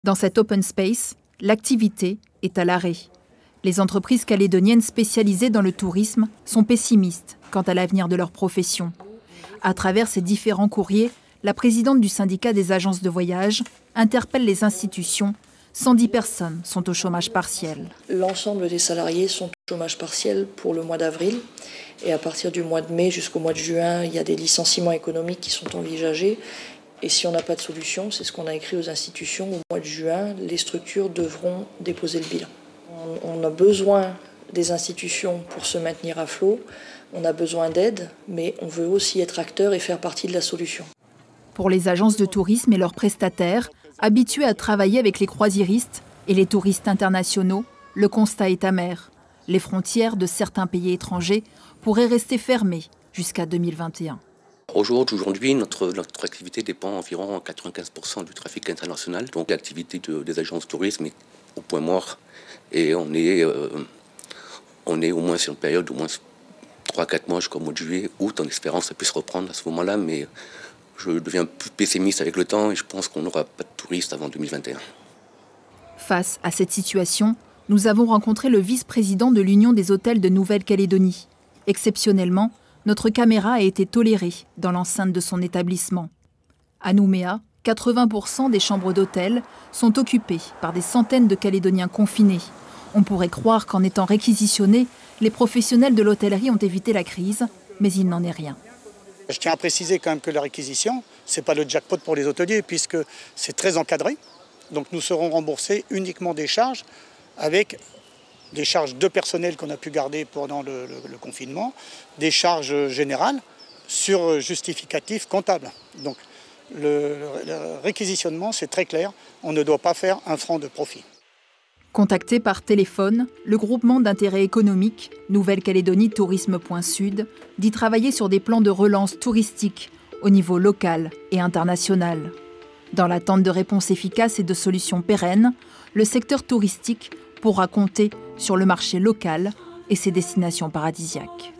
Dans cet open space, l'activité est à l'arrêt. Les entreprises calédoniennes spécialisées dans le tourisme sont pessimistes quant à l'avenir de leur profession. À travers ces différents courriers, la présidente du syndicat des agences de voyage interpelle les institutions. 110 personnes sont au chômage partiel. L'ensemble des salariés sont au chômage partiel pour le mois d'avril. Et à partir du mois de mai jusqu'au mois de juin, il y a des licenciements économiques qui sont envisagés. Et si on n'a pas de solution, c'est ce qu'on a écrit aux institutions, au mois de juin, les structures devront déposer le bilan. On a besoin des institutions pour se maintenir à flot, on a besoin d'aide, mais on veut aussi être acteur et faire partie de la solution. Pour les agences de tourisme et leurs prestataires, habitués à travailler avec les croisiéristes et les touristes internationaux, le constat est amer. Les frontières de certains pays étrangers pourraient rester fermées jusqu'à 2021. Aujourd'hui, notre activité dépend environ 95% du trafic international. Donc l'activité des agences de tourisme est au point mort. Et on est au moins sur une période d'au moins 3-4 mois jusqu'au mois de juillet, août, en espérant que ça puisse reprendre à ce moment-là. Mais je deviens plus pessimiste avec le temps et je pense qu'on n'aura pas de touristes avant 2021. Face à cette situation, nous avons rencontré le vice-président de l'Union des hôtels de Nouvelle-Calédonie. Exceptionnellement, notre caméra a été tolérée dans l'enceinte de son établissement. À Nouméa, 80% des chambres d'hôtel sont occupées par des centaines de Calédoniens confinés. On pourrait croire qu'en étant réquisitionnés, les professionnels de l'hôtellerie ont évité la crise, mais il n'en est rien. Je tiens à préciser quand même que la réquisition, ce n'est pas le jackpot pour les hôteliers puisque c'est très encadré. Donc nous serons remboursés uniquement des charges avec des charges de personnel qu'on a pu garder pendant le confinement, des charges générales sur justificatif comptable. Donc le réquisitionnement, c'est très clair, on ne doit pas faire un franc de profit. Contacté par téléphone, le groupement d'intérêt économique Nouvelle-Calédonie Tourisme.Sud dit travailler sur des plans de relance touristique au niveau local et international. Dans l'attente de réponses efficaces et de solutions pérennes, le secteur touristique pourra compter sur le marché local et ses destinations paradisiaques.